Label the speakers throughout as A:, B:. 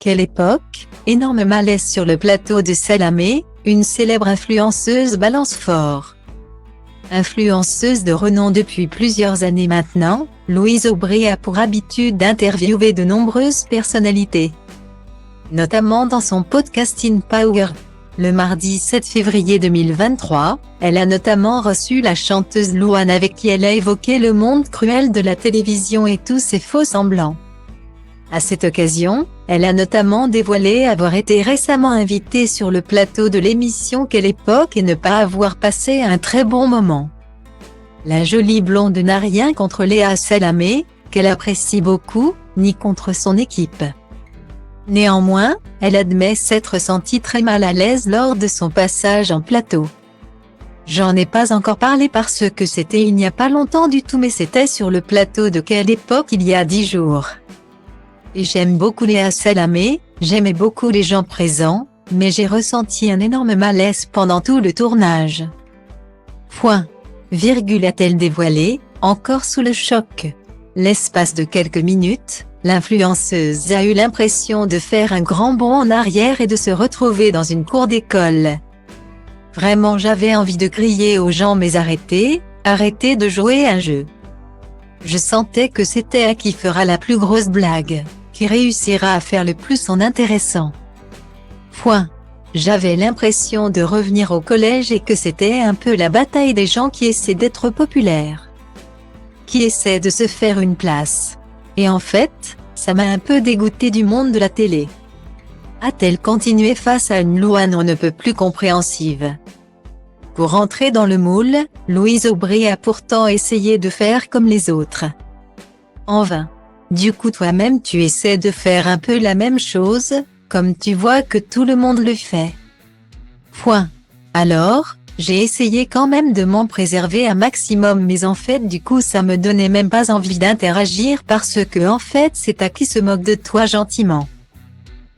A: Quelle époque, énorme malaise sur le plateau de Salamé, une célèbre influenceuse balance fort. Influenceuse de renom depuis plusieurs années maintenant, Louise Aubry a pour habitude d'interviewer de nombreuses personnalités. Notamment dans son podcast In Power. Le mardi 7 février 2023, elle a notamment reçu la chanteuse Louane avec qui elle a évoqué le monde cruel de la télévision et tous ses faux semblants. À cette occasion, elle a notamment dévoilé avoir été récemment invitée sur le plateau de l'émission Quelle époque et ne pas avoir passé un très bon moment. La jolie blonde n'a rien contre Léa Salamé, qu'elle apprécie beaucoup, ni contre son équipe. Néanmoins, elle admet s'être sentie très mal à l'aise lors de son passage en plateau. J'en ai pas encore parlé parce que c'était il n'y a pas longtemps du tout mais c'était sur le plateau de Quelle époque il y a 10 jours. Et j'aime beaucoup Léa Salamé, j'aimais beaucoup les gens présents, mais j'ai ressenti un énorme malaise pendant tout le tournage. A-t-elle dévoilé, encore sous le choc. L'espace de quelques minutes, l'influenceuse a eu l'impression de faire un grand bond en arrière et de se retrouver dans une cour d'école. Vraiment j'avais envie de crier aux gens mais arrêtez de jouer un jeu. Je sentais que c'était à qui fera la plus grosse blague, qui réussira à faire le plus en intéressant. J'avais l'impression de revenir au collège et que c'était un peu la bataille des gens qui essaient d'être populaires. Qui essaient de se faire une place. Et en fait, ça m'a un peu dégoûté du monde de la télé. A-t-elle continué face à une Louane on ne peut plus compréhensive. Pour entrer dans le moule, Louise Aubry a pourtant essayé de faire comme les autres. En vain. Du coup toi-même tu essaies de faire un peu la même chose, comme tu vois que tout le monde le fait. Alors, j'ai essayé quand même de m'en préserver un maximum mais en fait du coup ça me donnait même pas envie d'interagir parce que en fait c'est à qui se moque de toi gentiment.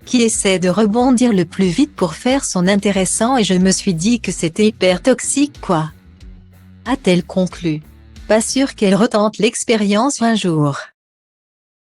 A: Qui essaie de rebondir le plus vite pour faire son intéressant et je me suis dit que c'était hyper toxique quoi. A-t-elle conclu. Pas sûr qu'elle retente l'expérience un jour.